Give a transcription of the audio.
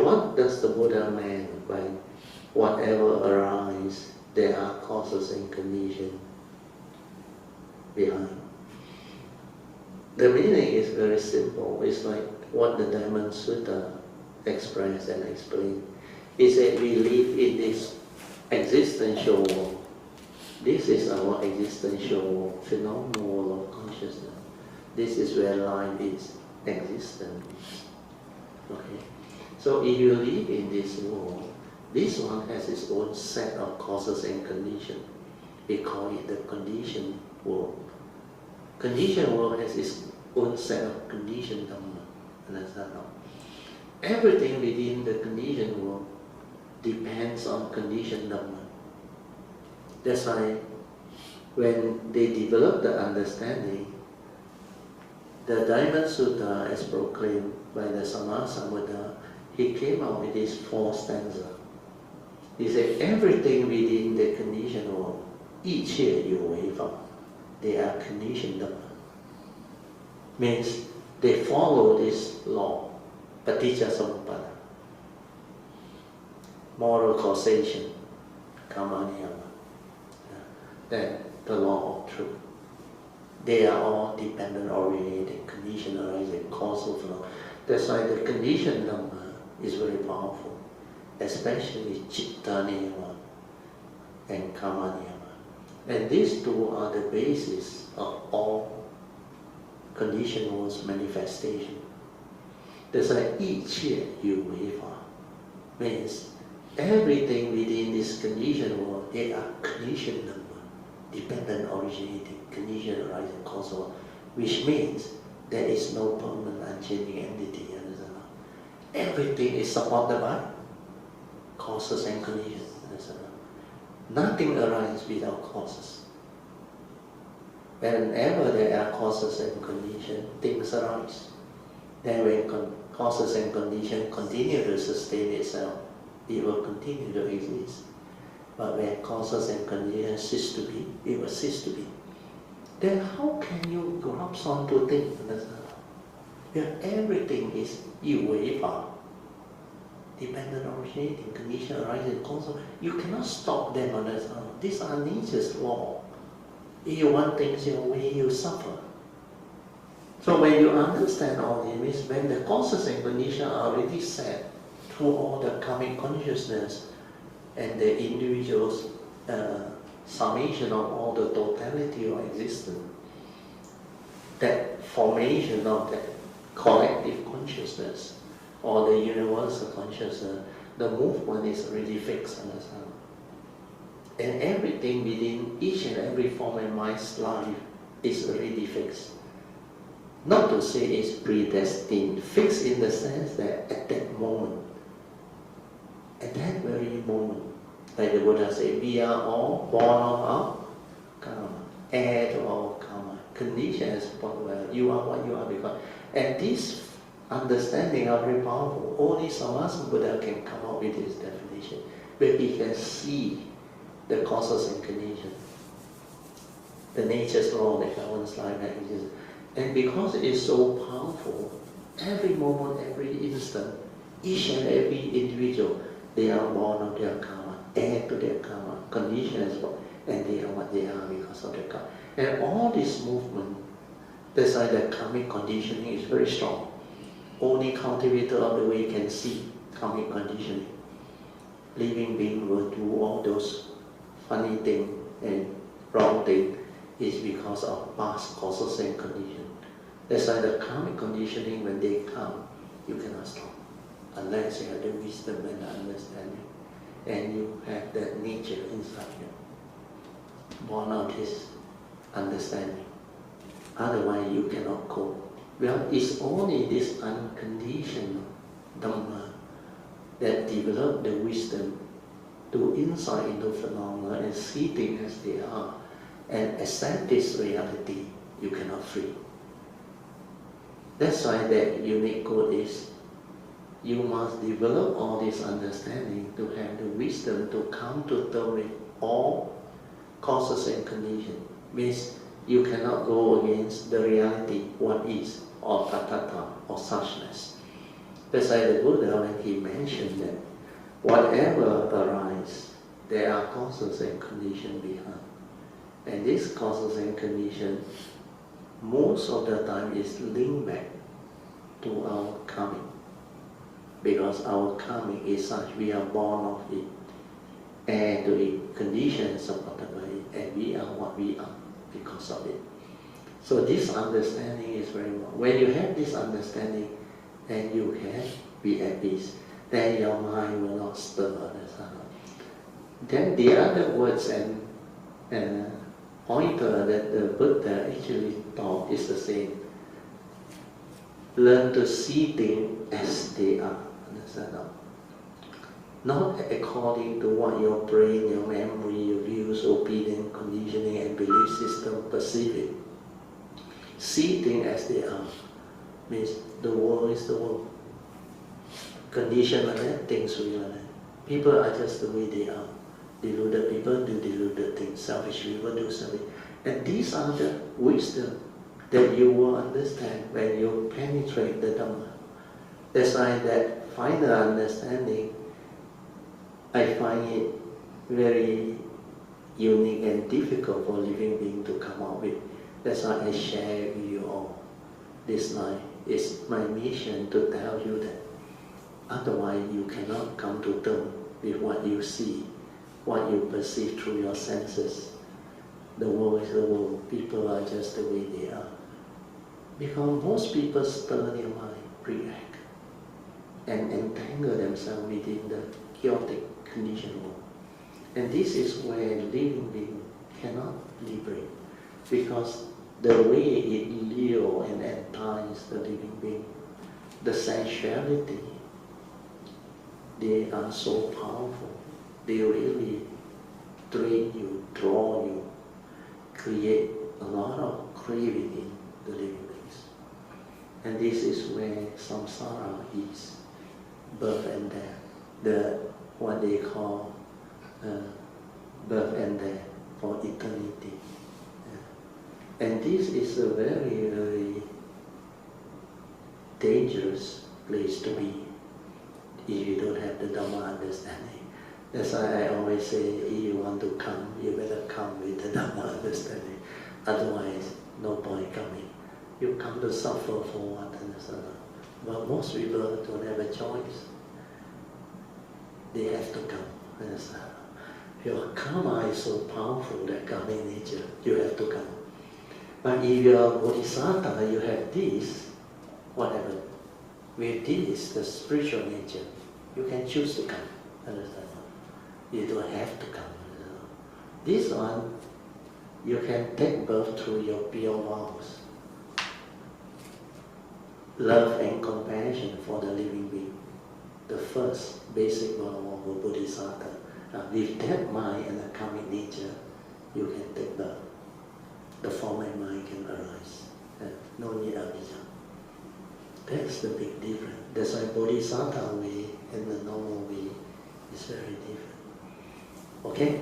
what does the Buddha mean by whatever arises, there are causes and conditions behind? The meaning is very simple. It's like what the Diamond Sutta expressed and explained. It said we live in this existential world. This is our existential world, phenomenal world of consciousness. This is where life is existence. Okay? So if you live in this world, this one has its own set of causes and conditions. We call it the conditioned world. Conditioned world has its own set of conditioned Dharma. Understand? Everything within the conditioned world depends on conditioned Dharma. That's why when they develop the understanding, the Diamond Sutta, as proclaimed by the Sammasambuddha, he came out with these 4 stanzas. He said, everything within the conditioned world, 一切有为法, they are conditioned Dharma. Means they follow this law, paticca samuppada, moral causation, karma niyama. Then the law of truth. They are all dependent oriented, condition arising, causal flow. That's why the conditioned Dhamma is very powerful, especially citta niyama and karma niyama. And these two are the basis of all conditioned world's manifestation. That's why 一切有为法 means everything within this conditioned world, they are conditioned Dhamma. Dependent originating, condition arising, causal, which means there is no permanent unchanging entity. Everything is supported by causes and conditions. Nothing arises without causes. Whenever there are causes and conditions, things arise. Then when causes and conditions continue to sustain itself, it will continue to exist. But when causes and conditions cease to be, it will cease to be. Then how can you grasp onto things? Yeah, everything is 有为法, dependent originating, condition arising, causal. You cannot stop them. These are nature's law. If you want things your way, you suffer. So when you understand all this, means when the causes and conditions are already set through all the karmic consciousness, and the individual's summation of all the totality of existence, that formation of that collective consciousness or the universal consciousness, the movement is already fixed, understand? And everything within each and every form of mind's life is already fixed. Not to say it's predestined, fixed in the sense that at that moment, at that very moment, like the Buddha said, we are all born of our karma, heir to our karma. Conditions, you are what you are because. And this understanding are very powerful. Only Sammasambuddha can come up with this definition, where he can see the causes and conditions, the nature's law that governs life and existence. And because it is so powerful, every moment, every instant, each and every individual, they are born of their karma, heir to their karma, conditions, and they are what they are because of their karma. And all this movement, that's why the karmic conditioning is very strong. Only cultivator of the way can see karmic conditioning. Living being will do all those funny things and wrong things is because of past causes and conditions. That's why the karmic conditioning, when they come, you cannot stop. Unless you have the wisdom and the understanding, and you have that nature inside you, born out this understanding. Otherwise, you cannot cope. Well, it's only this unconditioned Dhamma that develop the wisdom to insight into phenomena and see things as they are, and accept this reality. You cannot free. That's why that unique code is, you must develop all this understanding to have the wisdom to come to terms with all causes and conditions. Means you cannot go against the reality, what is, or tathata, or suchness. That's why the Buddha, when he mentioned mentioned that whatever arises, there are causes and conditions behind. And these causes and conditions, most of the time is linked back to our karmic. Because our karmic is such, we are born of it, and the conditions supported by it, and we are what we are because of it. So this understanding is very important. When you have this understanding, and you can be at peace, then your mind will not stir. Then the other words and pointer that the Buddha actually taught is the same. Learn to see things as they are. Understand? Not according to what your brain, your memory, your views, opinion, conditioning, and belief system perceive it. See things as they are. Means the world is the world. Condition like that, things will like that. People are just the way they are. Deluded people do deluded things. Selfish people do selfish. And these are the wisdom that you will understand when you penetrate the Dharma. That's why that final understanding, I find it very unique and difficult for living beings to come out with. That's why I share with you all this night. It's my mission to tell you that. Otherwise, you cannot come to terms with what you see, what you perceive through your senses. The world is the world. People are just the way they are. Because most people stir their mind, react, and entangle themselves within the chaotic conditioned world. And this is where living being cannot liberate. Because the way it lures and entices the living being, the sensuality, they are so powerful. They really drain you, draw you, create a lot of craving in the living beings. And this is where samsara is, birth and death, what they call birth and death for eternity. And this is a very, very dangerous place to be if you don't have the Dharma understanding. That's why I always say, if you want to come, you better come with the Dharma understanding. Otherwise, no point coming. You come to suffer for what? But most people don't have a choice. They have to come. Your karma is so powerful, that karmic nature, you have to come. But if you are bodhisattva, you have this, whatever. With this, the spiritual nature, you can choose to come. Understand? You don't have to come. This one, you can take birth through your pure vows. Love and compassion for the living being. The first basic vow of a bodhisattva. With that mind and the karmic nature, you can take birth. The form and mind can arise. No need avijja. That's the big difference. That's why bodhisattva way and the normal way is very different. Okay?